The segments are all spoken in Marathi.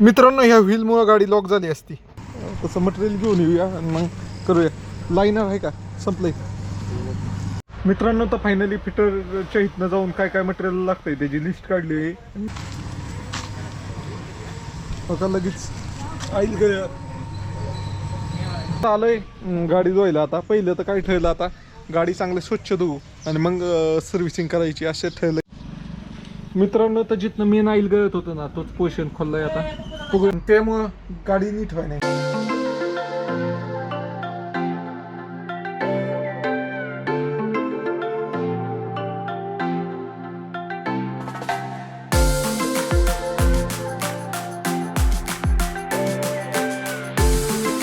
मित्रांनो ह्या व्हीलमुळे गाडी लॉक झाली असती. तसं मटेरियल घेऊन येऊया आणि मग करूया. लाईनर आहे का? संपलंय. मित्रांनो तर फायनली फिटरच्या इथनं जाऊन काय काय मटेरियल लागतंय त्याची लिस्ट काढली आहे. बघा लगेच आईल आलंय गाडी धुवायला. आता पहिलं तर काय ठेवलं, आता गाडी चांगली स्वच्छ धुवू आणि मग सर्व्हिसिंग करायची असे ठेवलंय. मित्रांनो तर जिथनं मेन आईल गळत होतं ना तोच पोर्शन खोललाय आता. त्यामुळं गाडी नीट व्हाय नाही.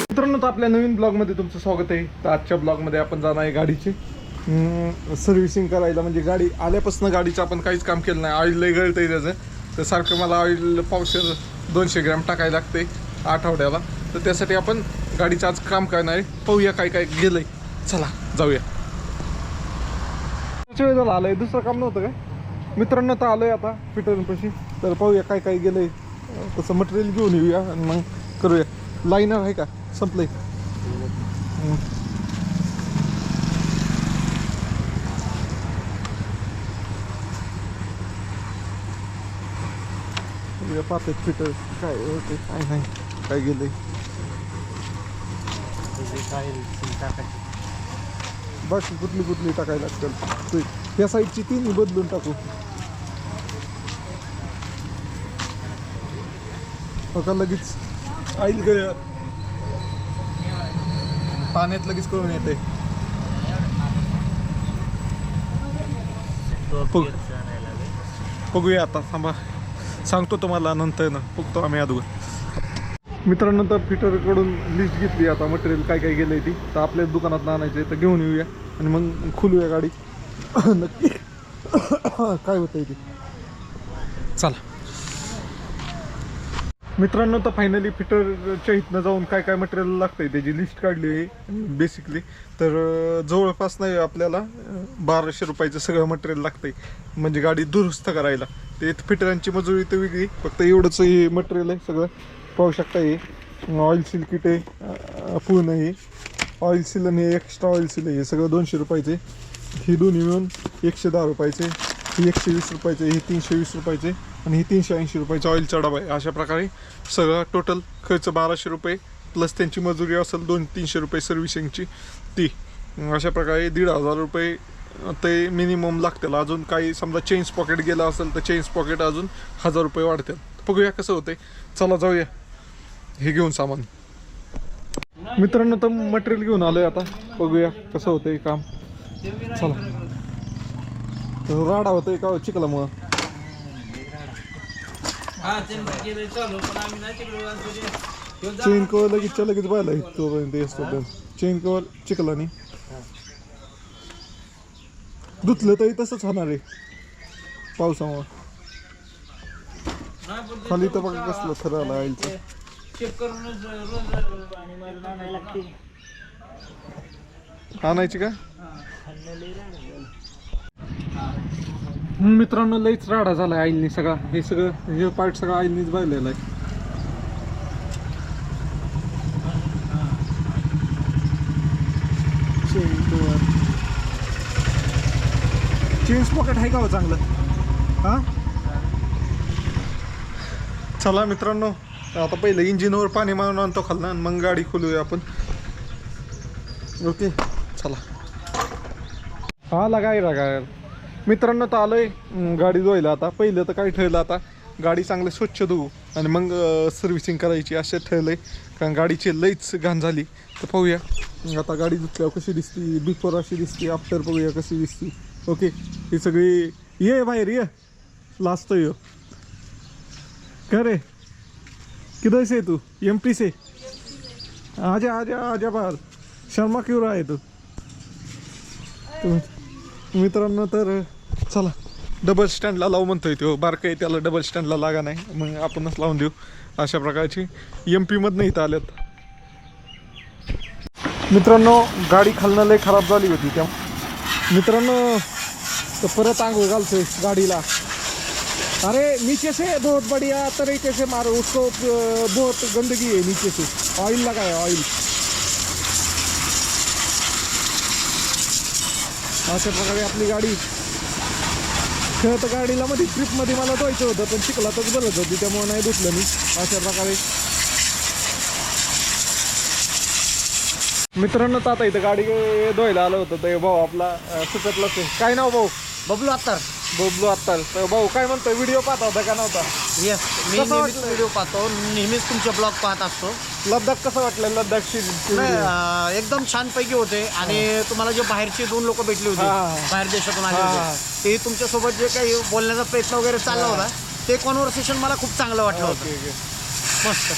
मित्रांनो तर आपल्या नवीन ब्लॉगमध्ये तुमचं स्वागत आहे. तर आजच्या ब्लॉगमध्ये आपण जाणार आहे गाडीची सर्व्हिसिंग करायला. म्हणजे गाडी आल्यापासून गाडीचं आपण काहीच काम केलं नाही. ऑइल लय गळतं आहे त्याचं. तर सारखं मला ऑइल पावशेर 200 ग्रॅम टाकायला लागते आठवड्याला. तर त्यासाठी आपण गाडीचं आज काम करणार आहे. पाहूया काय काय गेलंय. चला जाऊया. वेळ झाला आलंय, दुसरं काम नव्हतं काय. मित्रांनो तर आलोय आता फिटरपाशी. तर पाहूया काय काय गेलंय. तसं मटेरियल घेऊन येऊया आणि मग करूया. लाईनर आहे का? संपलंय. पाहते फिटर काय होते काय नाही काय गेलंय. बाकी कुठली टाकायला लागतील. या साईडची तिन्ही बदलून टाकू. बघा लगेच आईल पाण्यात लगेच करून येते. बघूया आता, थांबा सांगतो तुम्हाला नंतर ना. बघतो आम्ही अगोदर. मित्रांनो तर फिटरकडून लिस्ट घेतली आता मटेरियल काय काय गेलंय ती. तर आपल्याच दुकानात आणायचे तर घेऊन येऊया आणि मग खुलूया गाडी. नक्की काय होतंय ते. चला मित्रांनो तर फायनली फिटरच्या इथनं जाऊन काय काय मटेरियल लागतंय त्याची लिस्ट काढली आहे बेसिकली. तर जवळपास नाही आपल्याला 1200 रुपयाचं सगळं मटेरियल लागतंय म्हणजे गाडी दुरुस्त करायला. ते फिटरांची मजुरी तर वेगळी, फक्त एवढंच हे मटेरियल आहे सगळं. पाहू शकता हे ऑइल सील किट आहे पूर्ण. हे ऑइल सील आणि हे एक्स्ट्रा ऑइल सील आहे. हे सगळं 200 रुपयाचे. ही दोन्ही मिळून 110 रुपयाचे. ही 120 रुपयाचे. ही 320 रुपयाचे आणि ही 380 रुपयाचा ऑइलचा डबा आहे. अशा प्रकारे सगळं टोटल खर्च 1200 रुपये प्लस त्यांची मजुरी असेल 200-300 रुपये सर्व्हिसिंगची ती. अशा प्रकारे 1500 रुपये ते मिनिमम लागतील. अजून काही समजा चेंज पॉकेट गेला असेल तर चेंज पॉकेट अजून 1000 रुपये वाढतील. बघूया कसं होतंय. चला जाऊया हे घेऊन सामान. मित्रांनो तर मटेरियल घेऊन आलोय आता. बघूया कसं होतंय काम. चला. राडा होतोय का चिखलामुळं. चेन कवर लगेच पाहिला तोपर्यंत असतो. चेन कवर चिखलानी धुतलं तरी तसंच होणार आहे पावसामुळं. खाली तर बघा कसलं खरं आलं आईलचं. आणायची का? मित्रांनो लईच राडा झालाय आईलनी सगळा. हे सगळं हे पार्ट सगळं आईलनीच बांधलेला आहे. चेंज पॉकेट आहे का हो चांगलं? हां चला मित्रांनो आता पहिलं इंजिनवर पाणी मारून आणतो खालनं आणि मग गाडी खोलूया आपण. ओके चला. हा लागाय मित्रांनो तर आलोय गाडी धुवायला. आता पहिलं तर काय ठेवलं, आता गाडी चांगली स्वच्छ धुवू आणि मग सर्व्हिसिंग करायची असे ठेवलंय. कारण गाडीची लईच घाण झाली. तर पाहूया आता गाडी धुतल्यावर कशी दिसती. बिफोर अशी दिसती, आफ्टर बघूया कशी दिसती. ओके ही सगळी ये बाहेर ये लास्ट ये क्या रे किधर से तू? MP से? आजा आजा आजा बाहर. शर्मा क्यों रहा है तू? मित्रांनो तर चला डबल स्टँडला लावू म्हणतोय तो. बारका आहे त्याला डबल स्टँडला लागा नाही, मग आपणच लावून देऊ. अशा प्रकारची MP मधनं इथं आल्यात. मित्रांनो गाडी खालनं लय खराब झाली होती त्या मित्रांनो. तर परत आंघोळ घालतोय गाडीला. अरे नीचे से बहुत बढ़िया तरीके से मारो उसको, बहुत गंदगी है नीचे से, ऑयल लगा है ऑयल। अशा प्रकारे आपली गाडी, खरं तर गाडीला मध्ये ट्रिपमध्ये मला धुवायचं होतं पण चिखलातच बरंच होती त्यामुळे नाही धुतलं मी। अशा प्रकारे मित्रांनो आता इथं गाडी धुवायला आलं होतं तर भाऊ आपला सुचतलाच आहे, काय नाव भाऊ? बबलू अत्तर। बबलू अत्तार। तर भाऊ काय म्हणतोय, व्हिडिओ पाहता होता का नव्हता? येस, मी कसं नेहमीच वाटलं? व्हिडिओ पाहतो, नेहमीच तुमचे ब्लॉग पाहत असतो। लद्दाख कसं वाटलं? लद्दाखची नाही, एकदम छानपैकी होते आणि तुम्हाला जे बाहेरचे 2 लोक भेटले होते, हा. बाहेर देशातून आले हा. होते, ते तुमच्यासोबत जे काही बोलण्याचा प्रयत्न वगैरे चालला होता ते कॉन्व्हर्सेशन मला खूप चांगलं वाटलं होतं। Okay okay. मस्त।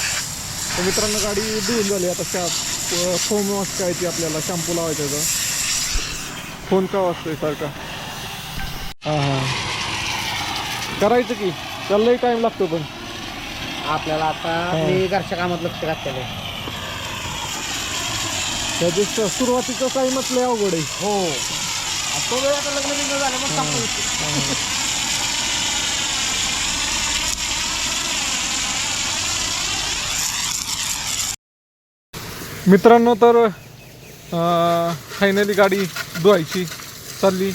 तर मित्रांनो गाडी धुवून झाली आता, फोम वॉश करायची आपल्याला, शॅम्पू लावायचा होता। फोन का वाजतोय सारखा? हां हां, करायचं की, त्यालाही टाईम लागतो पण आपल्याला आता मी घरच्या कामात लक्ष घातलेलं आहे। त्याच्या सुरुवातीचं टाईमच लय अवघड आहे। हो, तो वेळ आता लग्न बिग्न झालं मग संपलं। मित्रांनो तर फायनली गाडी धुवायची चालली।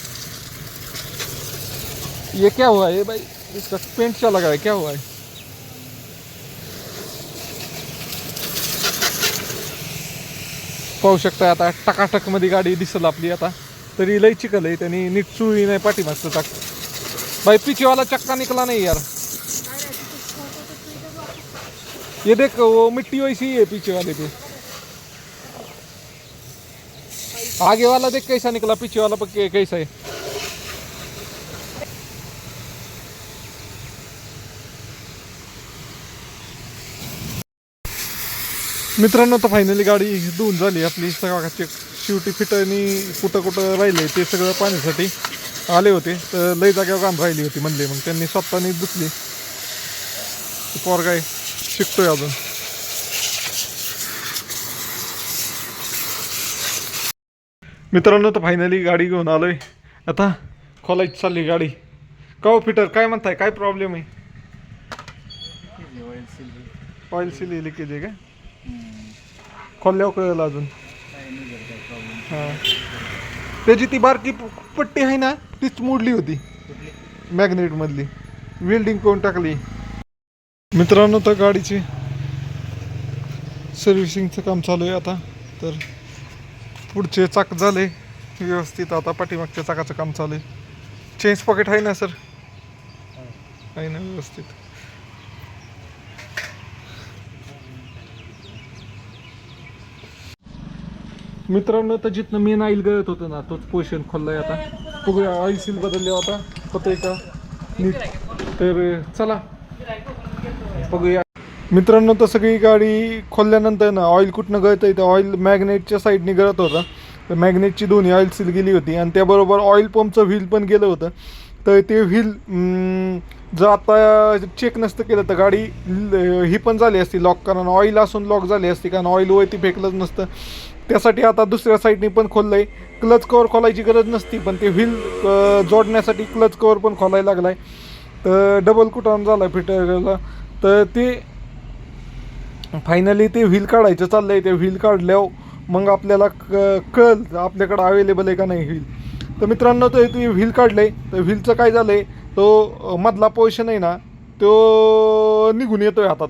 ये क्या हुआ है भाई, इसका पेंट क्या लगा है, क्या हुआ है? पाहू शकता आता टकाटक मध्ये गाडी दिसल आपली आता, तरी लई चिखल है, त्यांनी नीट चुळी नाही पाठीमागचं टाक। भाई पीछे वाला चक्का निकला नहीं यार, ये देख वो मिट्टी वैसी ही है पीछे वाले पे। आगे वाला देख कैसा निकला, पीछे वाला पक्के कैसा है। मित्रांनो तर फायनली गाडी धुवून झाली आपली, सगळ्याचे शेवटी फिटणी कुठं कुठं राहिले ते सगळं पाण्यासाठी आले होते, तर लई जागेवर घाण राहिली होती म्हणले, मग त्यांनी स्वतःनी धुतली। पोरगाय शिकतोय अजून। मित्रांनो तर फायनली गाडी घेऊन आलोय, आता खोलायची चालली गाडी। का हो फिटर, काय म्हणताय, काय प्रॉब्लेम आहे? ऑइल सील लिकेज आहे का? खोलल्यावर कळलं अजून। हां, त्याची ती बारकी पट्टी आहे ना तीच मोडली होती मॅग्नेट मधली, वेल्डिंग करून टाकली। मित्रांनो तर गाडीची सर्व्हिसिंगचं काम चालू आहे आता, तर पुढचे चाक झाले व्यवस्थित, आता पाठीमागच्या चाकाचं काम चालू आहे। चेंज पॉकेट आहे ना सर? आहे ना व्यवस्थित? मित्रांनो तर जिथनं मेन ऑइल गळत होतं ना तोच पोर्शन खोललाय आता, बघूया ऑइल सील बदलले होता होतंय का नीट, तर चला बघूया। मित्रांनो तर सगळी गाडी खोलल्यानंतर ना ऑइल कुठनं गळतंय, तर ऑइल मॅग्नेटच्या साईडने गळत होता, तर मॅग्नेटची दोन्ही ऑइल सील गेली होती आणि त्याबरोबर ऑइल पंपचं व्हील पण गेलं होतं। तर ते व्हील जर आता चेक नसतं केलं तर गाडी ही पण झाली असती लॉक, कारण ऑइल असून लॉक झाली असती, कारण ऑइल वरती फेकलंच नसतं। त्यासाठी आता दुसऱ्या साईडने पण खोललं आहे, क्लच कवर खोलायची गरज नसती पण ते व्हील जोडण्यासाठी क्लच कवर पण खोलायला लागला आहे, तर डबल कुटाण झाला आहे फिटरला। तर ते फायनली ते व्हील काढायचं चाललं आहे, ते व्हील काढल्यावर मग आपल्याला कळलं आपल्याकडं अवेलेबल आहे का नाही व्हील। तर मित्रांनो तर ते व्हील काढलं आहे, तर व्हीलचं काय झालं आहे, तो मधला पोर्शन आहे ना तो निघून येतो आहे हातात,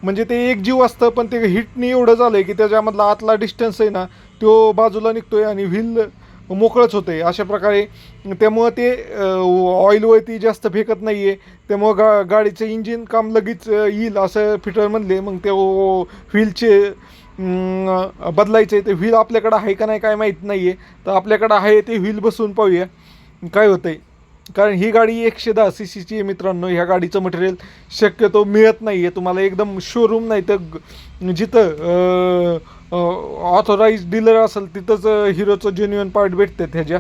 म्हणजे ते एक जीव असतं पण ते हिटनी एवढं झालं आहे की त्याच्यामधला आतला डिस्टन्स आहे ना तो बाजूला निघतो आहे आणि व्हील मोकळंच होतं आहे अशा प्रकारे। त्यामुळं ते ऑइलवरती जास्त फेकत नाही आहे, त्यामुळं गाडीचं इंजिन काम लगेच येईल असं फिटर म्हणले। मग ते व्हीलचे बदलायचं आहे, ते व्हील आपल्याकडं आहे का नाही काय माहीत नाही आहे, तर आपल्याकडं आहे ते व्हील बसवून पाहूया काय होतं आहे, कारण ही गाडी 110 CCची आहे मित्रांनो। ह्या गाडीचं मटेरियल शक्यतो मिळत नाही आहे तुम्हाला, एकदम शोरूम नाही तर जिथं ऑथोराइज डीलर असेल तिथंच हिरोचं जेन्युइन पार्ट भेटतात ह्याच्या।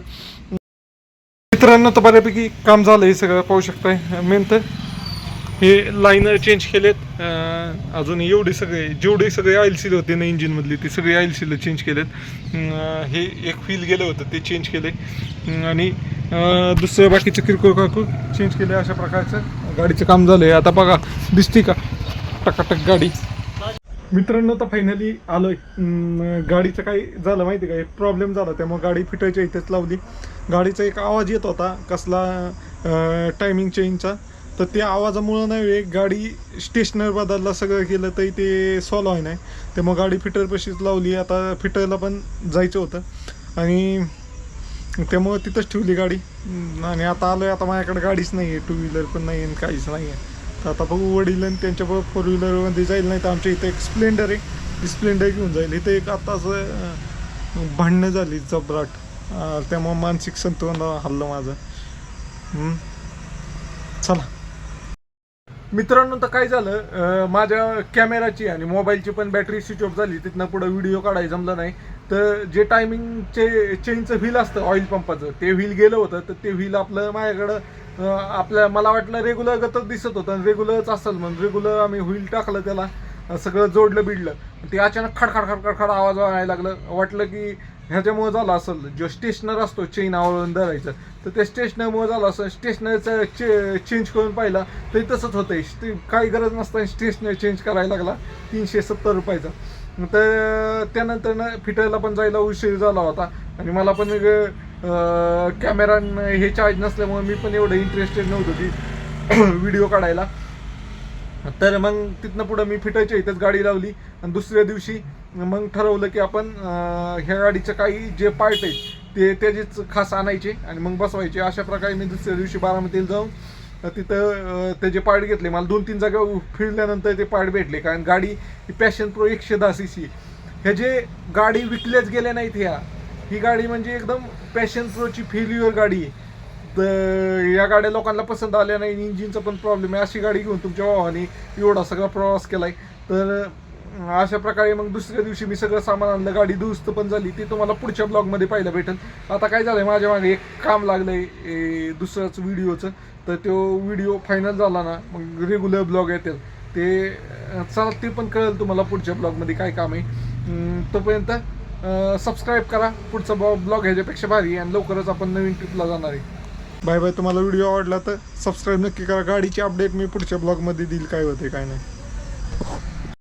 मित्रांनो तर बऱ्यापैकी काम झालं हे सगळं पाहू शकताय। मेन तर हे लाईनर चेंज केलेत, अजून एवढे जेवढे सगळे ऑइल सील होते ना इंजिनमधली ते सगळे ऑइल सील चेंज केलेत। हे एक व्हील गेलं होतं ते चेंज केले आणि दुसरं बाकीचं किरकोळ चेंज केले। अशा प्रकारचं गाडीचं काम झालंय आता बघा, दिसते का टकाटक गाडी. मित्रांनो तर फायनली आलोय. गाडीचं काही झालं माहिती का, एक प्रॉब्लेम झाला त्यामुळे गाडी फिटायच्या इथेच लावली. गाडीचा एक आवाज येत होता कसला टायमिंग चेंजचा, तर त्या आवाजामुळं नाही गाडी स्टेशनर बदलला सगळं केलं तरी ते सॉल्व आहे नाही. त्यामुळे गाडी फिटरपाशीच लावली. आता फिटरला पण जायचं होतं आणि त्यामुळं तिथंच ठेवली गाडी. आणि आता आलोय. आता माझ्याकडे गाडीच नाही आहे, 2 व्हीलर पण नाही आहे, काहीच नाही आहे. तर आता बघू वडील आणि त्यांच्याबरोबर 4 व्हीलरमध्ये जाईल, नाही तर आमच्या इथं एक स्प्लेंडर आहे, ती स्प्लेंडर घेऊन जाईल. इथं एक आताच भांडणं झाली जबराट, त्यामुळं मानसिक संतुलन हल्लं माझं. चला मित्रांनो, तर काय झालं, माझ्या कॅमेराची आणि मोबाईलची पण बॅटरी स्विच ऑफ झाली. तिथनं पुढं व्हिडिओ काढायला जमलं नाही. तर जे टायमिंगचे चेंजचं व्हील असतं ऑइल पंपाचं, ते व्हील गेलं होतं. तर ते व्हील आपलं माझ्याकडं मला वाटलं रेग्युलर गतच दिसत होतं आणि रेग्युलरच असेल म्हणून रेग्युलर आम्ही व्हील टाकलं, त्याला सगळं जोडलं बिडलं. ते अचानक खडखड आवाज व्हायला लागलं. वाटलं की ह्याच्यामुळे झालं असेल, जो स्टेशनर असतो चेन आवळून धरायचं, तर ते स्टेशनरमुळे झालं असं. स्टेशनरचं चेंज करून पाहिला तरी तसंच होतंय. काही गरज नसताना स्टेशनर चेंज करायला लागला 370 रुपयाचा. तर त्यानंतर ना फिटरला पण जायला उशीर झाला होता आणि मला पण कॅमेरा हे चार्ज नसल्यामुळे मी पण एवढं इंटरेस्टेड नव्हतो की व्हिडिओ काढायला. तर मग तिथनं पुढं मी फिटायच्या इथंच गाडी लावली आणि दुसऱ्या दिवशी मग ठरवलं की आपण ह्या गाडीचं काही जे पार्ट आहेत ते त्याचेच खास आणायचे आणि मग बसवायचे. अशा प्रकारे मी दुसऱ्या दिवशी बारामतीला जाऊन तिथं त्याचे पार्ट घेतले. मला 2-3 जागा फिरल्यानंतर ते पार्ट भेटले, कारण गाडी पॅशन प्रो 110 cc, ह्या जे गाडी विकल्याच गेल्या नाहीत. ही गाडी म्हणजे एकदम पॅशन प्रोची फेल्युअर गाडी आहे. तर या गाड्या लोकांना पसंत आल्या नाही, इंजिनचा पण प्रॉब्लेम आहे. अशी गाडी घेऊन तुमच्या भावाने एवढा सगळा प्रवास केलाय. तर अशा प्रकारे मग दुसऱ्या दिवशी मी सगळं सामान आणलं, गाडी दुरुस्त पण झाली. ती तुम्हाला पुढच्या ब्लॉगमध्ये पाहायला भेटेल. आता काय झालंय, माझ्या मागे एक काम लागलंय दुसरंच व्हिडिओचं, तर तो व्हिडिओ फायनल झाला ना मग रेग्युलर ब्लॉग येतील. ते चला, ते पण कळेल तुम्हाला पुढच्या ब्लॉगमध्ये काय काम आहे. तोपर्यंत सबस्क्राईब करा. पुढचा ब्लॉग ह्याच्यापेक्षा भारी आणि लवकरच आपण नवीन ट्रिपला जाणार आहे. Bye bye. तुम्हाला व्हिडिओ आवडला तर सबस्क्राईब नक्की करा. गाडीची अपडेट मी पुढच्या ब्लॉगमध्ये देईल, काय होते काय नाही.